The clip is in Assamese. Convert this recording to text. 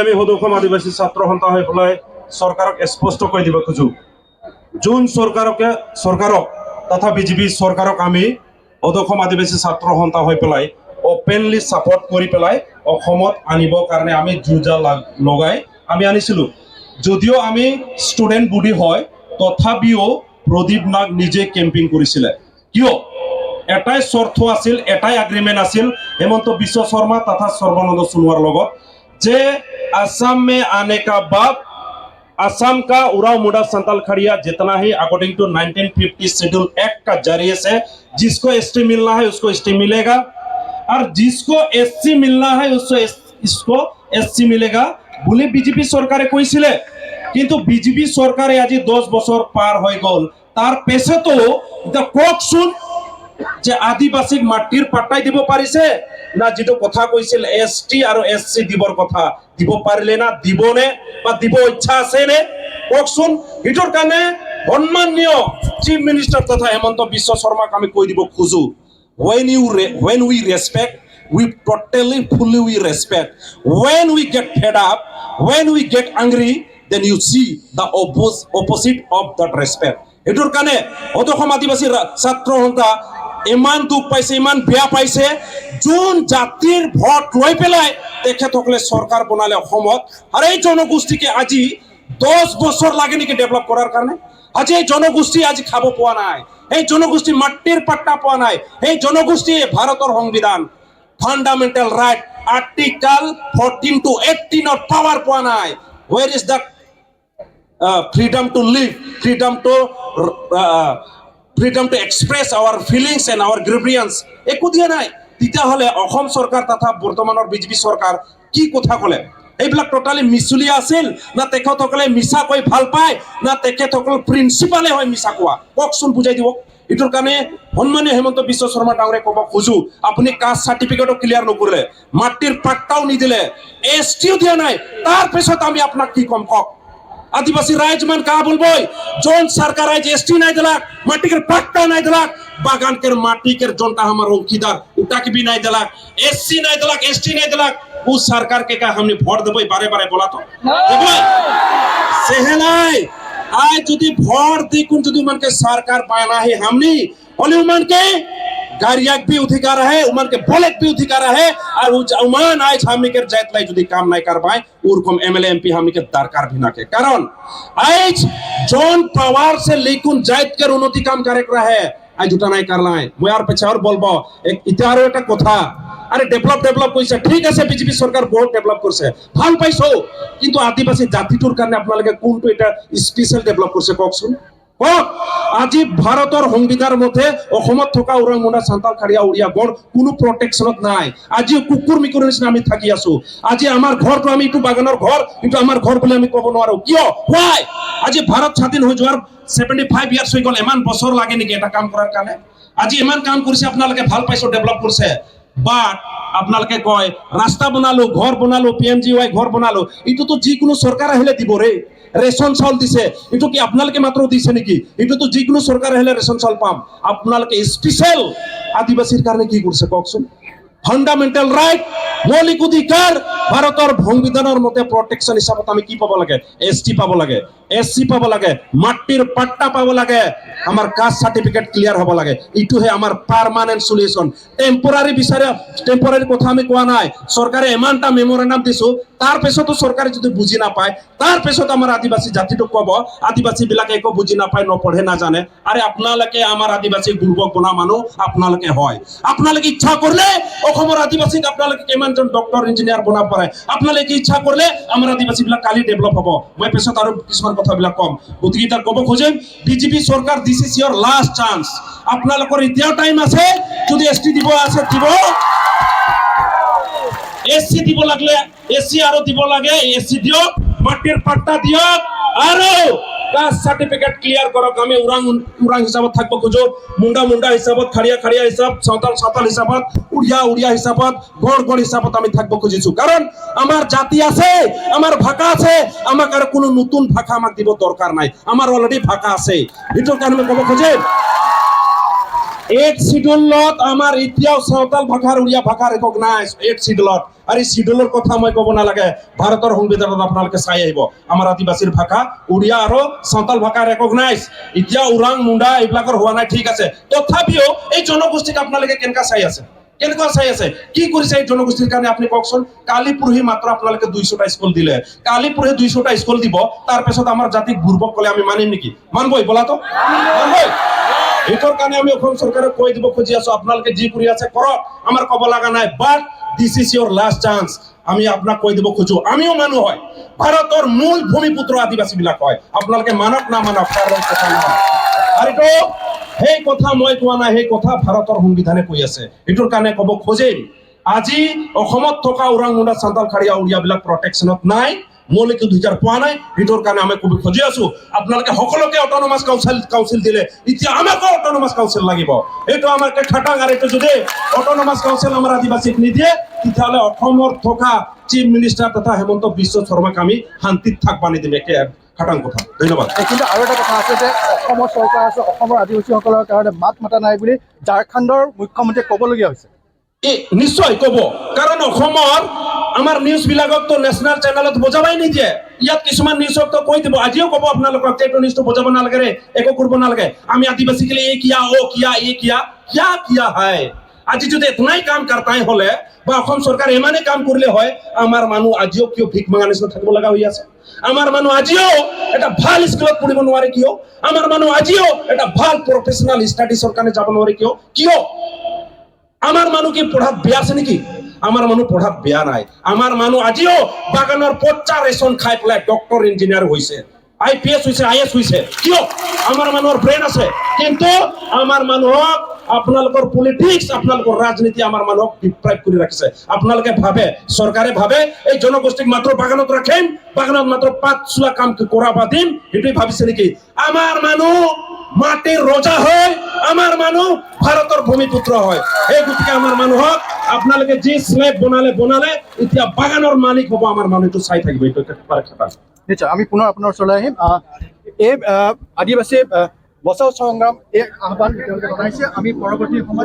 আমি সদস্য আদিবাসী ছাত্ৰ সন্থা হৈ পেলাই চৰকাৰক স্পষ্ট কৈ দিব খোজো যোন চৰকাৰক তথা বিজেপি চৰকাৰক আমি সদস্য আদিবাসী ছাত্ৰ সন্থা হৈ পেলাই ওপেনলি সাপোৰ্ট কৰি পেলাই অসমত আনিবৰ কাৰণে আমি যুঁজা লগাই আমি আনিছিলো যদিও আমি ষ্টুডেন্ট বডি হয় তথাপিও প্ৰদীপ নাগ নিজে কেম্পিং কৰিছিলে কিয় এটাই শৰ্ত আছিল এটাই এগ্ৰিমেন্ট আছিল হেমন্ত বিশ্ব শৰ্মা তথা সৰ্বানন্দ সোনোৱালৰ লগত जे असम में आने का बाद असम का उराव मुंडा संताल खड़िया जितना ही अकॉर्डिंग टू 1950 शेड्यूल एक्ट का जरिए से जिसको एसटी मिलना है उसको एसटी मिलेगा और जिसको एससी मिलना है इसको एससी मिलेगा बोले बीजेपी सरकारे কৈছিলে কিন্তু বিজেপি সরকারে আজি 10 বছর পার হয়ে গল তার পেছে তো ককসুন যে আদিবাসীক মাটির পাট্টাই দিব পাৰিছে না যেটো কথা কৈছিল এসটি আৰ এসসি দিবৰ কথা দিব পাৰিলে না দিবনে বা দিব ইচ্ছা আছে নে ককসুন এটোৰ কাৰণে সম্মানীয় চিফ মিনিস্টার তথা হেমন্ত বিশ্ব শর্মাক আমি কৈ দিব খোজো when we respect we totally fully we respect when we get fed up when we get angry then you see the opposite of that respect এটোৰ কাৰণে অসম আদিবাসী ছাত্ৰ সন্থা ইমান দুখ পাইছে ইমান বেয়া পাইছে যোন জাতিৰ ভোট লৈ পেলাই তেখেতসকলে সরকার বনালে অসমত আর এই জনগোষ্ঠীকে আজি 10 বছর লাগে নাকি ডেভেলপ করার কারণে আজি এই জনগোষ্ঠী আজি খাব পোৱা নাই এই জনগোষ্ঠী মাটিৰ পাট্টা পোৱা নাই এই জনগোষ্ঠী ভাৰতেৰ সংবিধান fundamental right article 14 to 18 or power পোৱা নাই where is the freedom to live freedom to express our feelings and our grievance একো দিয়া নাই তিতা হলে অসম সরকার তথা বৰ্তমানৰ বিজেপি সরকার কি কথা কলে এইবিলাক টোটালি মিছুলিয়া আছিল না তেখেতসকলে মিছা কৈ ভাল পায় না তেখেতসকল প্ৰিন্সিপালে হয় মিছা কোৱা ককচোন বুজাই দিব এটোৰ কাৰণে সম্মানীয় হেমন্ত বিশ্ব শৰ্মা ডাঙৰে কব খোজো আপুনি কাষ্ট সাৰ্টিফিকেটও ক্লিয়াৰ নকৰিলে মাটিৰ পাট্টাও নিদিলে এসটিও দিয়া নাই তাৰ পিছত আমি আপোনাক কি কম কক आदिवासी राजमान कहा बोलबो जोन सरकार आज एसटी नहीं दिलाक माटी के पट्टा नहीं दिलाक बागान के माटी के जोनटा हमार औकीदार उटा के भी नहीं दिलाक एससी नहीं दिलाक एसटी नहीं दिलाक उस सरकार के का हमने वोट देबो बारे बारे बोला तो देबो सेहनाई आज যদি ভোট দেখুন যদি मन के सरकार पाना है हमनी ओली मन के गाड़ियाक भी अधिकार है उमन के बोलेक भी अधिकार है और उमान आज हमनी के जात लाई যদি काम नहीं कर पाए उरकम एमएलए एमपी हमनी के दरकार भी ना के कारण आज जोन पावर से लेकुन जात के उन्नति काम करे है आज जुटा नहीं करला है মই আর পেছে আর বলবো এক ইতারো একটা কথা আরে ডেভেলপ কইছে ঠিক আছে বিজেপি সরকার বহুত ডেভেলপ করছে ভাল পাইছো কিন্তু আদিবাসী জাতিটোর কারণে আপনারা কোনটো এটা স্পেশাল ডেভেলপ করছে ককসুন আজি ভারতের সংবিধানের মধ্যে অসমত থকা উৰাং মুণ্ডা সান্তাল খাড়িয়া উড়িয়া গড় কোনো প্রটেকশনত নাই আজি কুকুর মিকুরের নিচিনা আমি থাকি আছো আজি আমার ঘরটো আমি একটু বাগানের ঘর কিন্তু আমার ঘর বলে আমি কব নোৱাৰো কিয় হোৱাই আজি ভাৰত স্বাধীন হৈ যোৱাৰ 75 ইয়াৰ্স হৈ গল এমান বছৰ লাগে নেকি এটা কাম কৰাৰ কাৰণে আজি ইমান কাম কৰিছে আপোনালোকে ভাল পাইছো ডেভেলপ করছে বাট আপোনালোকে কয় রাস্তা বনালো ঘর বনালো পিএমজিওয়াই ঘর বনালো ইটো তো যিকোনো সরকার আহিলে দিব রে রেশন চাউল দিছে এটো কি আপনালকে মাত্র দিছে নাকি এটো তো যিকোনো সরকার হলে রেশন চাউল পাম আপনালকে স্পেশাল আদিবাসীর কারণে কি করছে ককসুন ফান্ডামেন্টাল রাইট মৌলিক অধিকার ভারতের সংবিধানের মতে প্রটেকশন হিসাবত আমি কি পাব লাগে এসটি পাব লাগে এসসি পাব লাগে মাটির পাট্টা পাব লাগে আমার কাস্ট সার্টিফিকেট ক্লিয়ার হব লাগে ইটো হে আমার পার্মানেন্ট সলিউশন টেম্পোরারি বিচারে টেম্পোরারি কথা আমি কোয়া নাই সরকারে এমানটা মেমোরেন্ডাম দিছো তার পেছত সরকারে যদি বুঝি না পায় তার পেছত আমার আদিবাসী জাতিটো কব আদিবাসী বিলাকে একো বুঝি না পায় নপঢ়ে না জানে আরে আপনালকে আমার আদিবাসী দুর্বক বনা মানুহ আপনালকে হয় আপনালকে ইচ্ছা করলে অসমৰ আদিবাসীক আপনালকে কেমানজন ডক্টৰ ইঞ্জিনিয়াৰ বনাব পাৰে আপনালকে ইচ্ছা কৰলে আমাৰ আদিবাসী বিলাক কালি ডেভেলপ হব মই পেছত আৰু কিছুমান কথাবিলাক কম গতিকে তাৰ কব খোজেম বিজেপি সৰকাৰ this is your last chance আপনালোকৰ এতিয়াও টাইম আছে যদি এসটি দিব আছে দিব এসসি দিব লাগলে এসসি আরো দিব লাগে এসসি দিও মাটির পাট্টা দিও আরো কাস্ট সার্টিফিকেট ক্লিয়ার করক আমি উরাং হিসাবত থাকবো খুঁজো মুন্ডা হিসাবত খাড়িয়া হিসাব সাঁওতাল হিসাবত উড়িয়া হিসাবত গড় হিসাবত আমি থাকবো খুঁজিছো কারণ আমার জাতি আছে আমার ভাষা আছে আমাক আর কোনো নতুন ভাষা আমাক দিব দরকার নাই আমার অলরেডি ভাষা আছে এটার কারণে কব খোঁজে 8 শিডিউলত আমাৰ এতিয়াও সাঁওতাল ভাষাৰ উড়িয়া ভাষা ৰেকগনাইজ 8 শিডিউলত আৰু এই শিডিউলৰ কথা মই ক'ব নালাগে ভাৰতৰ সংবিধানত আপোনালোকে চাই আহিব আমাৰ আদিবাসীৰ ভাষা উড়িয়া আৰু সাঁওতাল ভাষা ৰেকগনাইজ এতিয়া উৰাং মুণ্ডা এইবিলাকৰ হোৱা নাই ঠিক আছে তথাপিও এই জনগোষ্ঠীক আপোনালোকে কেনেকা চাই আছে কেনেকুৱা চাই আছে কি কৰিছে এই জনগোষ্ঠীৰ কাৰণে আপুনি কওকচোন কালি পুৰহি মাত্ৰ আপোনালোকে 200টা স্কুল দিলে কালি পুৰহি 200টা স্কুল দিব তাৰ পিছত আমাৰ জাতিক বুৰ্বক ক'লে আমি মানিম নেকি মানবই বলা তো মানবই এইটোৰ কাৰণে আমি অসম চৰকাৰক কৈ দিব খুজি আছো আপোনালোকে যি কৰি আছে কৰক আমাৰ ক'ব লগা নাই but this is your last chance আমি আপোনাক কৈ দিব খুজো আমিও মানুহ হয় ভাৰতৰ মূল ভূমিপুত্ৰ আদিবাসী বিলাক হয় আপোনালোকে মানক না মানক তাৰ কথা নহয় আৰু এইটো সেই কথা মই কোৱা নাই সেই কথা ভাৰতৰ সংবিধানে কৈ আছে এইটোৰ কাৰণে ক'ব খোজেই আজি অসমত থকা উৰাং মুণ্ডা সাঁওতাল খাৰিয়া উড়িয়াবিলাক প্ৰটেকশ্যনত নাই মৌলিক অধিকাৰ পোৱা নাই এইটোৰ কাৰণে আমি ক'ব খুজি আছো আপোনালোকে সকলোকে অট'নমাছ কাউন্সিল দিলে এতিয়া আমাকো অট'নমাছ কাউন্সিল লাগিব এইটো আমাৰ খাটাং আৰু এইটো যদি অট'নমাছ কাউন্সিল আমাৰ আদিবাসীক নিদিয়ে তেতিয়াহ'লে অসমৰ থকা চিফ মিনিষ্টাৰ তথা হেমন্ত বিশ্ব শৰ্মাক আমি শান্তিত থাকবা নিদিম একে খাটাং কথা ধন্যবাদ কিন্তু আৰু এটা কথা আছে যে অসমৰ চৰকাৰ আছে অসমৰ আদিবাসীসকলৰ কাৰণে মাত মতা নাই বুলি ঝাৰখণ্ডৰ মুখ্যমন্ত্ৰীয়ে ক'বলগীয়া হৈছে নিশ্চয় ক'ব কাৰণ অসমৰ আমাৰ নিউজ বিলাকতো নেশ্যনেল চেনেলত বজাবাই নিদিয়ে ইয়াত কিছুমান নিউজক কৈ দিব আজিও ক'ব আপোনালোকক এইটো নিউজটো বজাব নালাগে ৰে একো কৰিব নালাগে আমি আদিবাসী के लिए ये किया वो किया ये किया क्या किया है আজি যদি এতনাই কাম কাৰ্তাই হলে বা অসম চৰকাৰ ইমানে কাম কৰিলে হয় আমাৰ মানুহ আজিও কিয় ভিক মাঙা নিচিনা থাকিব লগা হৈ আছে আমাৰ মানুহ আজিও এটা ভাল স্কুলত পঢ়িব নোৱাৰে কিয় আমাৰ মানুহ আজিও এটা ভাল প্ৰফেচনেল ষ্টাডিজৰ কাৰণে যাব নোৱাৰে কিয় আমার মানুষ কি পঢ়াত বেয়া আছে নেকি আমার মানুষ পঢ়াত বেয়া নাই আমার মানুষ আজিও বাগানের পচা রেশন খাই পেলাই ডক্টর ইঞ্জিনিয়ার হয়েছে IPS হয়েছে IS হয়েছে কিয় আমার মানুহৰ ব্ৰেন আছে কিন্তু আমাৰ মানুহক আপোনালোকৰ পলিটিক্স আপোনালোকৰ ৰাজনীতি আমাৰ মানুহক ডিপ্ৰাইভ কৰি ৰাখিছে আপোনালোকে ভাবে চৰকাৰে ভাবে এই জনগোষ্ঠীক মাত্ৰ বাগানত ৰাখিম বাগানত মাত্ৰ পাত চুলা কাম কৰাবা দিম এইটোই ভাবিছে নেকি আমাৰ মানুহ মাটিৰ ৰজা হয় আমাৰ মানুহ ভাৰতৰ ভূমিপুত্ৰ হয় এই গতিকে আমাৰ মানুহক আপোনালোকে যি স্লেব বনালে এতিয়া বাগানৰ মালিক হ'ব আমাৰ মানুহটো চাই থাকিব এইটো একেবাৰে খাটাং নিশ্চয় আমি পুনৰ আপোনাৰ ওচৰলৈ আহিম এই আদিবাসী বচাও সংগ্ৰাম এই আহ্বান তেওঁলোকে জনাইছে আমি পৰৱৰ্তী সময়ত